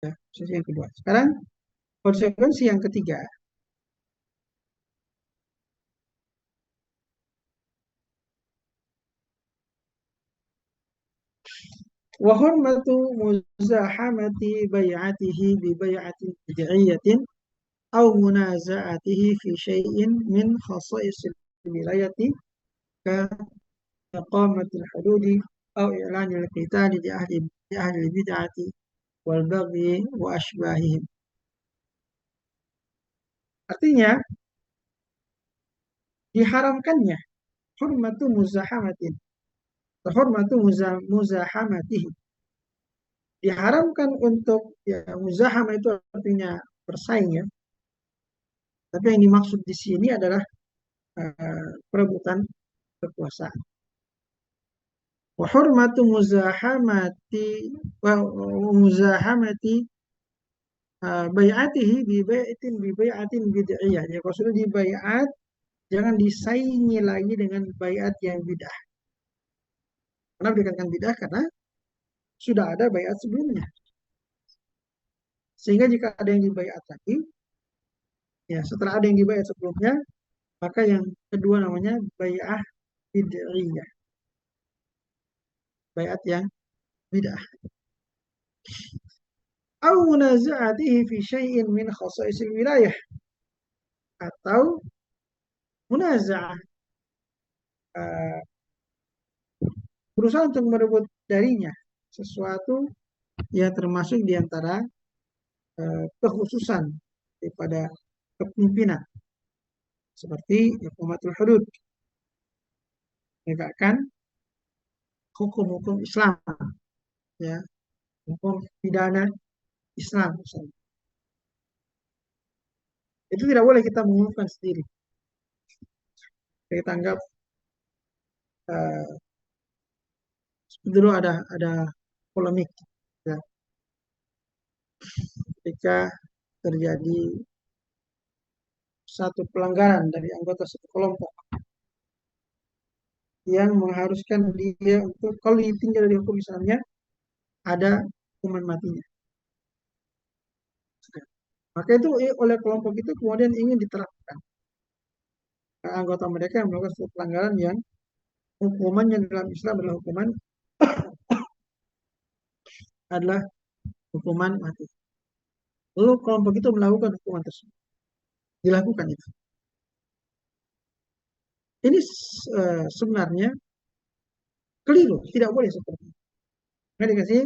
Ya, posisi yang kedua. Sekarang konsekuensi yang ketiga. Wa hurmatu muzahamati bai'atihi bi bai'atin bid'iyatin aw munaza'atihi fi syai'in min khasa'isil wilayati ka iqamatil hududi aw i'lanil qitali li ahli bid'ati wal baghi wa ashbahihim. Artinya diharamkannya hurmatu muzahamatin, hurmatu muzahamatihi. Diharamkan untuk ya muzahama itu artinya bersaing ya. Tapi yang dimaksud di sini adalah perebutan kekuasaan. Wa hurmatu muzahamati wa muzahamati bai'atihi bi bai'atin bid'iyah. Ya kalau sudah dibaiat jangan disaingi lagi dengan baiat yang bid'ah. Kenapa dikatakan bid'ah? Karena sudah ada baiat sebelumnya. Sehingga jika ada yang dibaiat lagi, ya setelah ada yang dibaiat sebelumnya, maka yang kedua namanya bai'ah bid'iyah. Baiat yang bid'ah. Au munaza'atihi fi syai'in min khasa'isil wilayah. Atau munaza'ah. Berusaha untuk merebut darinya sesuatu yang termasuk di antara kekhususan daripada kepemimpinan seperti iqamatul hudud, menegakkan hukum-hukum Islam, ya, hukum pidana Islam misalnya. Itu tidak boleh kita mengumumkan sendiri. Kita anggap uh, dulu ada polemik ya, ketika terjadi satu pelanggaran dari anggota satu kelompok yang mengharuskan dia untuk kalau ditinjau dari hukum misalnya ada hukuman matinya. Maka itu oleh kelompok itu kemudian ingin diterapkan ke anggota mereka yang melakukan suatu pelanggaran yang hukumannya dalam Islam adalah hukuman mati. Lalu kelompok itu melakukan hukuman tersebut. Dilakukan itu. Ini sebenarnya keliru, tidak boleh seperti itu. Nah, dikasih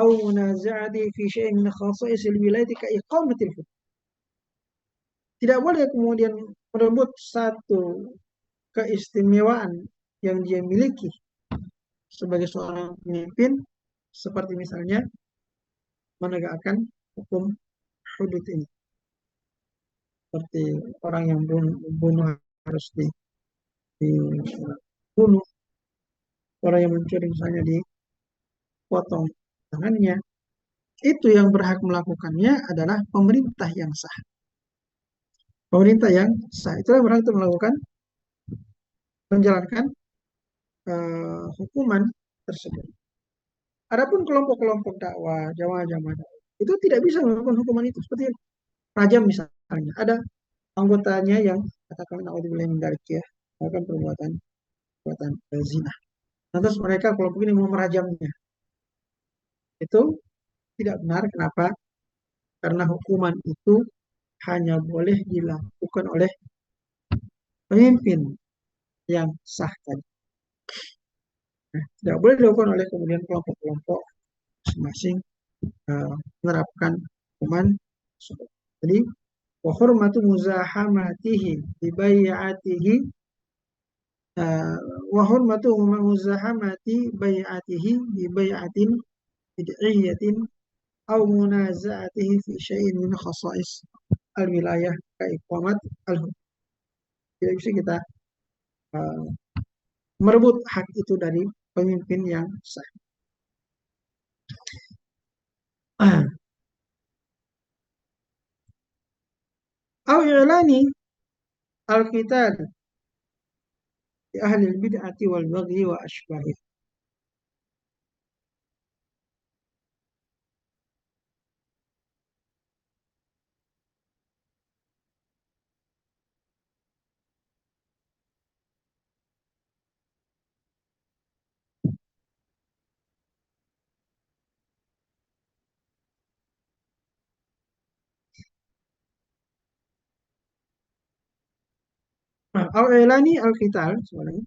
au munaza'ati fi syai'in min khasa'isil wilayati ka iqamatil hukm. Tidak boleh kemudian merebut satu keistimewaan yang dia miliki sebagai seorang pemimpin seperti misalnya menegakkan hukum hudud ini. Seperti orang yang bunuh harus dibunuh, orang yang mencuri misalnya dipotong tangannya. Itu yang berhak melakukannya adalah pemerintah yang sah. Pemerintah yang sah itulah yang berhak untuk melakukan menjalankan hukuman tersebut. Adapun kelompok-kelompok dakwah, jamaah-jamaah dakwah, itu tidak bisa melakukan hukuman itu. Seperti rajam misalnya, ada anggotanya yang katakan naudzubillah min dzalik ya, melakukan perbuatan zina. Nah, terus mereka kelompok ini mau merajamnya. Itu tidak benar. Kenapa? Karena hukuman itu hanya boleh dilakukan oleh pemimpin yang sah tadi. Nah, tidak boleh dilakukan oleh kemudian kelompok-kelompok masing-masing menerapkan hukuman tersebut. Jadi wa hurmatu muzahamatihi bi bai'atihi wa hurmatu muzahamati bai'atihi bi bai'atin bid'iyatin aw munaza'atihi fi syai'in min khasa'is al-wilayah ka iqamat al-hukm. Tidak bisa kita uh, merebut hak itu dari pemimpin yang sah. Au i'lani al-qital di ahli bid'ati wal baghi wa ashbahi. Au ilani al-qital sebenarnya.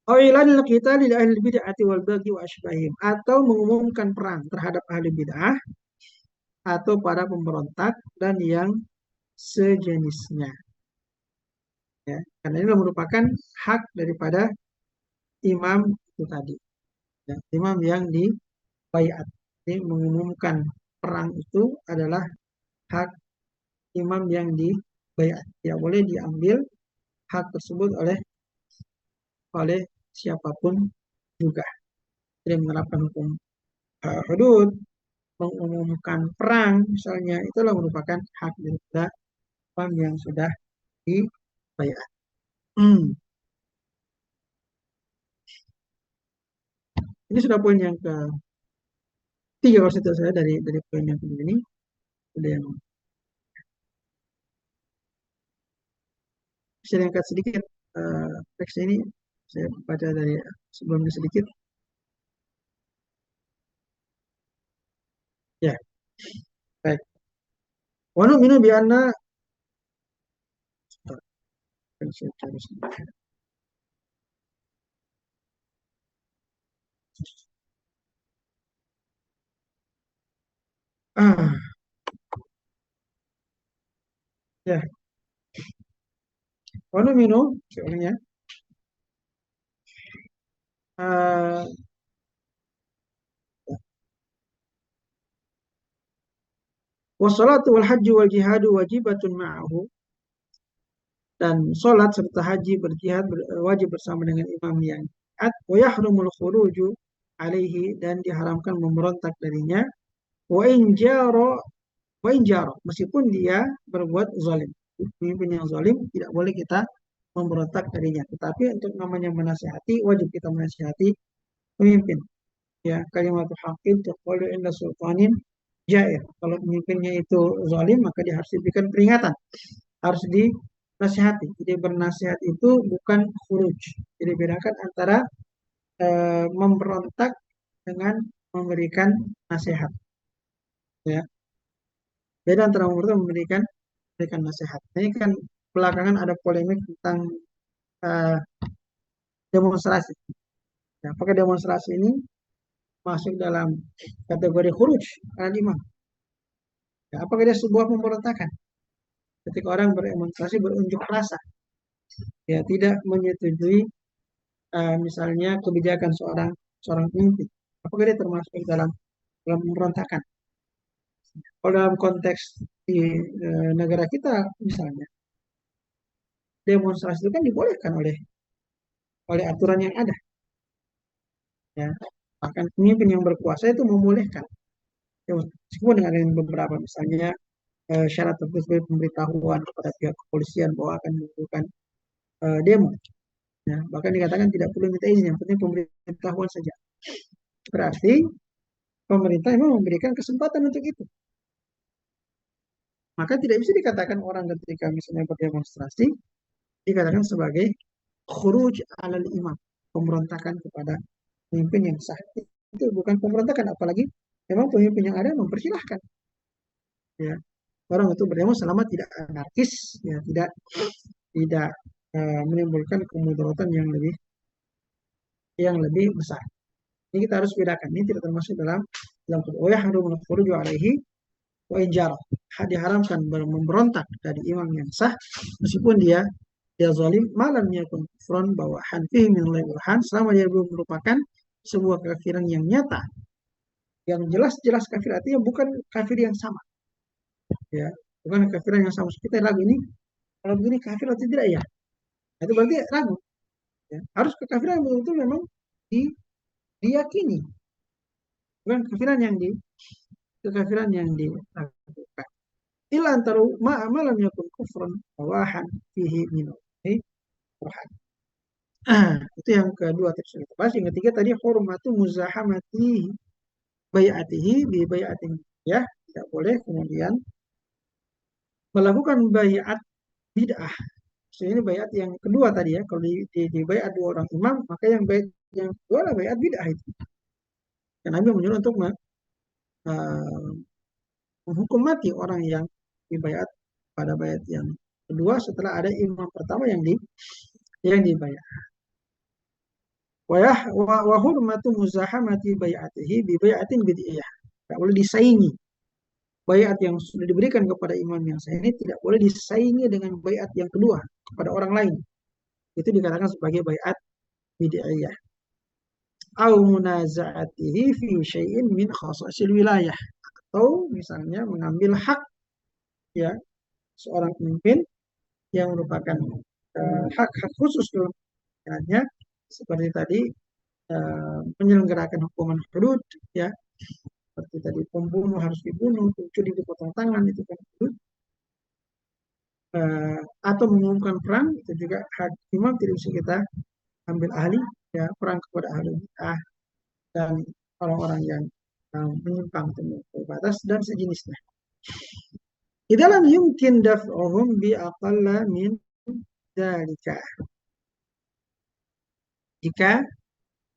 Au ilani al-qital li ahli bid'ati wal baghi wa asbahihim, atau mengumumkan perang terhadap ahli bid'ah atau para pemberontak dan yang sejenisnya, ya. Karena ini merupakan hak daripada imam itu tadi, ya. Imam yang dibaiat. Jadi mengumumkan perang itu adalah hak imam yang dibaiat. Tidak boleh diambil hak tersebut oleh oleh siapapun juga. Jadi menerapkan hukum hudud, mengumumkan perang misalnya, itulah merupakan hak daripada imam yang sudah dibaiat. Hmm. Ini sudah poin yang ketiga kalau saya dari poin yang kedua ini. Ada yang saya angkat sedikit teks ini, saya baca dari sebelumnya sedikit. Ya, baik. Wa nu'minu bi anna ah, ya, wa nu'minu sebenarnya uh, wassalatu wal hajju wal jihadu wajibatun ma'ahu, dan sholat serta haji berjihad wajib bersama dengan imam yang taat. Wa yahrumul khuruju alaihi, dan diharamkan memberontak darinya. Wa in jaro wa in jaro, meskipun dia berbuat zalim. Pemimpin yang zalim tidak boleh kita memberontak darinya. Tetapi untuk namanya menasihati, wajib kita menasihati pemimpin. Ya, kalimat haqqin tuqalu inda sultanin jair. Kalau pemimpinnya itu zalim, maka dia harus diberikan peringatan, harus dinasihati. Jadi bernasihat itu bukan khuruj. Jadi bedakan antara memberontak dengan memberikan nasihat. Ya, beda antara memberontak dan memberikan nasihat. Ini kan belakangan ada polemik tentang eh, demonstrasi. Ya, apakah demonstrasi ini masuk dalam kategori khuruj al imam? Ya, apakah dia sebuah pemberontakan? Ketika orang berdemonstrasi berunjuk rasa, ya tidak menyetujui misalnya kebijakan seorang seorang pemimpin, apakah dia termasuk dalam pemberontakan? Kalau dalam konteks di negara kita misalnya, demonstrasi itu kan dibolehkan oleh aturan yang ada, ya. Bahkan pemimpin yang berkuasa itu membolehkan, ya, meskipun dengan beberapa misalnya syarat tertentu sebagai pemberitahuan kepada pihak kepolisian bahwa akan melakukan demo. Ya, bahkan dikatakan tidak perlu minta izin, yang penting pemberitahuan saja. Berarti pemerintah memang memberikan kesempatan untuk itu. Maka tidak bisa dikatakan orang ketika misalnya berdemonstrasi dikatakan sebagai khuruj alal imam, pemberontakan kepada pemimpin yang sah. Itu bukan pemberontakan, apalagi memang pemimpin yang ada mempersilahkan. Ya, orang itu berdemo selama tidak anarkis, ya tidak menimbulkan kemudaratan yang lebih besar. Ini kita harus bedakan. Ini tidak termasuk dalam wa yahrumu khuruju alaihi wa injarah. Diharamkan memberontak dari imam yang sah meskipun dia zalim, malam yakun kufran bawahan fihi min burhan, selama dia belum merupakan sebuah kafiran yang nyata, yang jelas-jelas kafir, artinya bukan kafir yang sama, ya, bukan kafiran yang sama. Kita ragu ini kalau begini kafir atau tidak, ya, itu berarti ragu, ya. Harus kekafiran yang betul-betul memang diyakini, bukan kekafiran yang dilakukan. Ila antaru malam yakun kufran bawahan fihi min burhan. Itu yang kedua tadi sudah kita bahas. Yang ketiga tadi hormatu muzahamati bayatihi bi bayatin, ya, tidak boleh kemudian melakukan bayat bid'ah. So, ini bayat yang kedua tadi, ya. Kalau di bayat dua orang imam, maka bayat yang kedua adalah bayat bid'ah itu. Dan Nabi menyuruh untuk uh, menghukum mati orang yang dibayat pada bayat yang kedua setelah ada imam pertama yang dibayar. Wa hurmatu muzahamati bai'atihi bi bai'atin bid'iyah. Tidak boleh disaingi. Baiat yang sudah diberikan kepada imam yang sah ini tidak boleh disaingi dengan baiat yang kedua kepada orang lain. Itu dikatakan sebagai baiat bid'iyah. Au munaza'atihi fi syai'in min khasasil wilayah. Atau misalnya mengambil hak ya seorang pemimpin yang merupakan hak-hak khusus dalam pemerintahannya seperti tadi menyelenggarakan hukuman hudud ya seperti tadi pembunuh harus dibunuh, pencuri dipotong tangan itu kan hudud atau mengumumkan perang itu juga hak imam tidak bisa kita ambil ahli ya perang kepada ahli bid'ah dan orang-orang yang menyimpang terlalu batas dan sejenisnya. Di dalam yumkin daf'uhum bi aqalla min dalika. Jika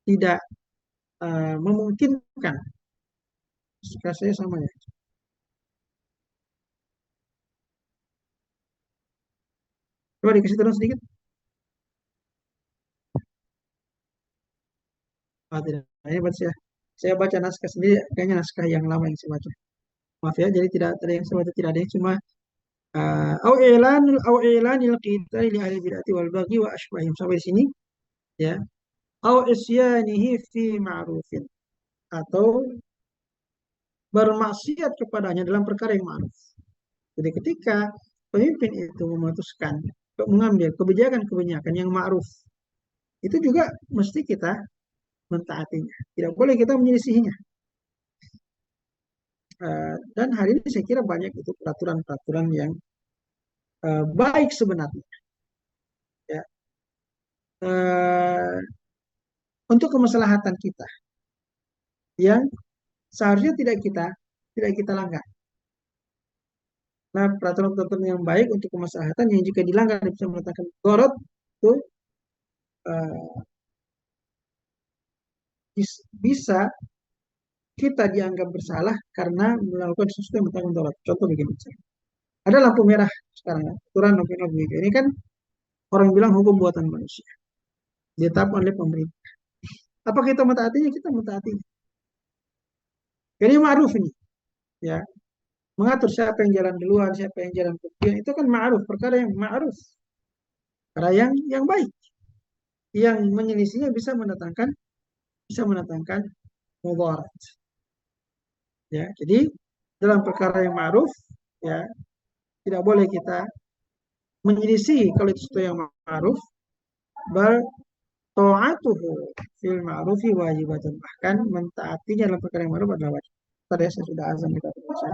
tidak memungkinkan, jika saya sama ya. Coba dikasih turun sedikit. Tidak. Ini baca saya baca naskah sendiri, kayaknya naskah yang lama yang saya baca. Maaf ya, jadi tidak ada yang saya baca, tidak ada yang cuma au i'lanil qital li ahli bid'ati wal baghi wa ashbahim sampai di sini ya. Au isyanihi fi ma'rufin atau bermaksiat kepadanya dalam perkara yang ma'ruf. Jadi ketika pemimpin itu memutuskan untuk mengambil kebijakan-kebijakan yang ma'ruf, itu juga mesti kita mentaatinya. Tidak boleh kita menyelisihinya. Dan hari ini saya kira banyak itu peraturan-peraturan yang baik sebenarnya. Ya. Uh, untuk kemaslahatan kita yang seharusnya tidak kita langgar. Nah, peraturan-peraturan yang baik untuk kemaslahatan yang jika dilanggar bisa mendatangkan gorot itu uh, bisa kita dianggap bersalah karena melakukan sesuatu yang bertanggung jawab. Contoh begini, ada lampu merah sekarang ya, aturan lampu merah begini. Ini kan orang bilang hukum buatan manusia, ditetapkan oleh pemerintah. Apa kita mentaatinya? Kita mentaatinya. Jadi ma'ruf ini, ya mengatur siapa yang jalan duluan, siapa yang jalan kemudian itu kan ma'ruf, perkara yang ma'ruf, perkara yang baik. Yang menyelisihinya bisa mendatangkan mudarat. Ya, jadi dalam perkara yang ma'ruf, ya tidak boleh kita menyelisih kalau itu sesuatu yang ma'ruf, bal ta'atuhu fil ma'rufi wajibatun. Bahkan mentaatinya dalam perkara yang ma'ruf adalah wajib. Tadi saya sudah azan kita baca.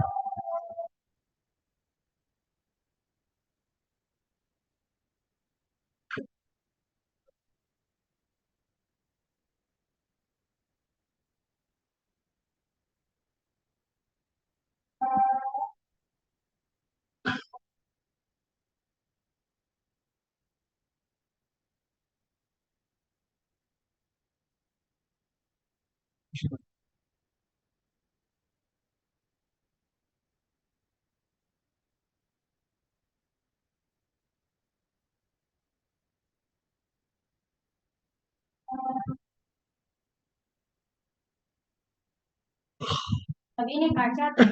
Tapi ini kaca atau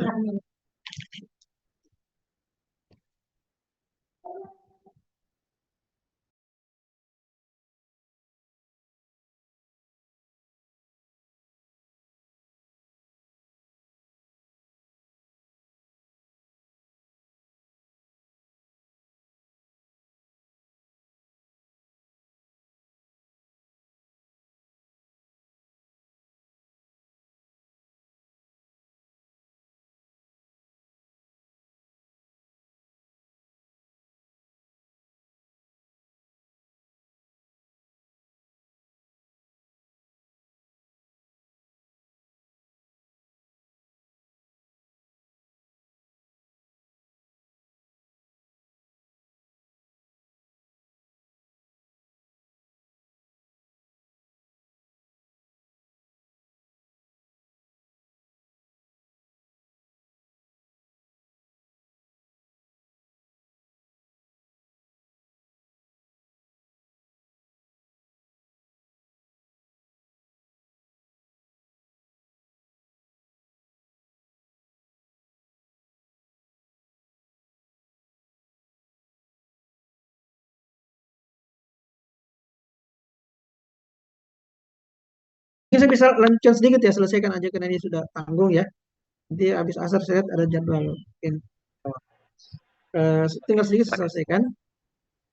Mungkin saya bisa lanjutkan sedikit ya, selesaikan aja karena ini sudah tanggung ya. Nanti habis asar saya lihat ada jadwal. Mungkin tinggal sedikit saya Silakan. selesaikan.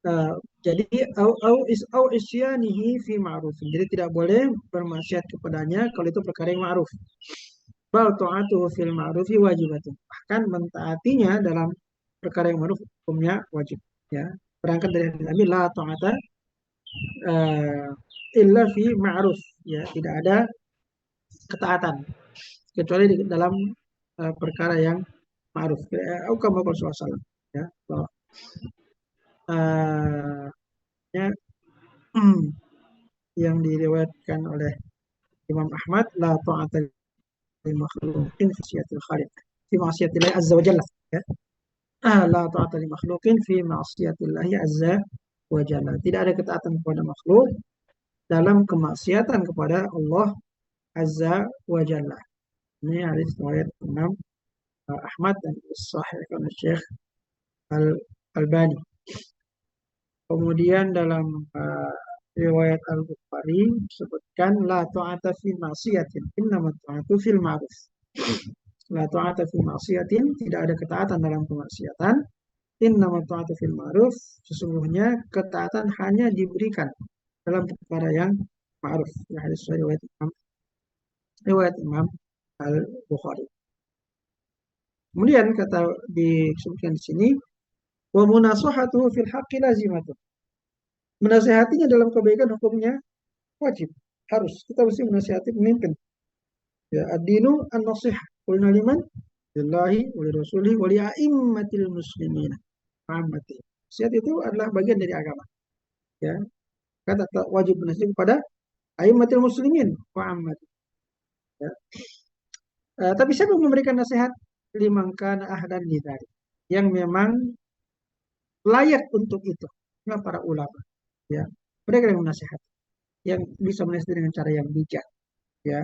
Eh, jadi au isyanihi fi ma'ruf. Jadi tidak boleh bermaksiat kepadanya kalau itu perkara yang ma'ruf. Bal ta'atuhu fil ma'rufi wajibatun. Bahkan mentaatinya dalam perkara yang ma'ruf hukumnya wajib. Ya. Berangkat dari hadis Nabi la ta'ata eh, illa fi ma'ruf. Ya, tidak ada ketaatan kecuali di dalam perkara yang ma'ruf. Aku kama qala sallallahu ya. Bahwa, eh, ya, yang diriwayatkan oleh Imam Ahmad la ta'ata li makhluqin fi syiatil khaliq fi ma'siyatillah azza wa jalla ya. La ta'ata li makhluqin fi ma'siyatillah azza wa jalla. Tidak ada ketaatan kepada makhluk dalam kemaksiatan kepada Allah azza wa jalla. Ini hadis riwayat Imam Ahmad dan Sahih oleh Syekh Al-Albani. Kemudian dalam riwayat Al-Bukhari disebutkan la ta'ata fi ma'siyatin innama ta'atu fil ma'ruf. La ta'ata fi ma'siyatin, tidak ada ketaatan dalam kemaksiatan. Innama ta'atu fil ma'ruf, sesungguhnya ketaatan hanya diberikan dalam perkara yang ma'ruf. Ya, hadis riwayat Imam Al-Bukhari. Kemudian kata disebutkan di sini wa munasahatuhu fil haqqi lazimatun. Menasehatinya dalam kebaikan hukumnya wajib, harus kita mesti menasihati pemimpin. Ya, ad-dinu an-nasihah. Qulna liman? Lillahi wa li rasulihi wa li a'immatil muslimin. Ammati. Nasihat itu adalah bagian dari agama. Ya, kata wajib menasihat kepada a'immatil muslimin wa ammati. Ya. Tapi siapa yang memberikan nasihat? Liman kana ahlan lidzalik. Yang memang layak untuk itu. Nah, para ulama. Ya. Mereka yang menasihat. Yang bisa menasihat dengan cara yang bijak. Ya.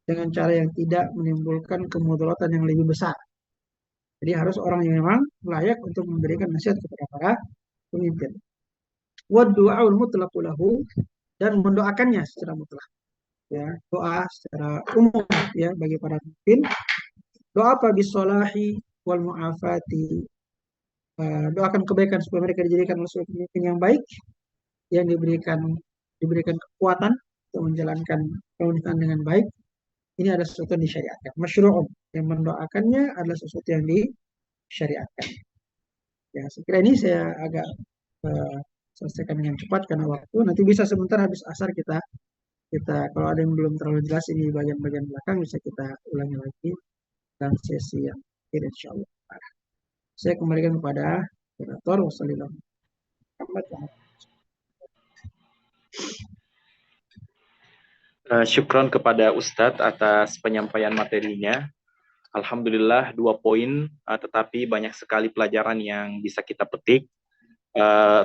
Dengan cara yang tidak menimbulkan kemudaratan yang lebih besar. Jadi harus orang yang memang layak untuk memberikan nasihat kepada para pemimpin. Wadu'aul mutlaqu lahu, dan mendoakannya secara mutlak. Ya, doa secara umum ya bagi para pemimpin. Doa apa bisolahi wal mu'afati. Doakan kebaikan supaya mereka dijadikan sebagai pemimpin yang baik, yang diberikan kekuatan untuk menjalankan pemerintahan dengan baik. Ini adalah sesuatu yang disyariatkan. Masyru'un, yang mendoakannya adalah sesuatu yang disyariatkan. Ya, sekira ini saya agak uh, selesaikan dengan cepat karena waktu. Nanti bisa sebentar habis asar kita kita kalau ada yang belum terlalu jelas ini bagian-bagian belakang bisa kita ulangi lagi dalam sesi yang akhir insya Allah. Saya kembalikan kepada moderator. Wassalamualaikum. Syukron kepada Ustadz atas penyampaian materinya. Alhamdulillah 2 poin, tetapi banyak sekali pelajaran yang bisa kita petik,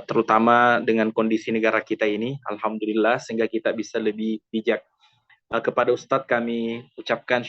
terutama dengan kondisi negara kita ini. Alhamdulillah, sehingga kita bisa lebih bijak. Kepada Ustadz kami ucapkan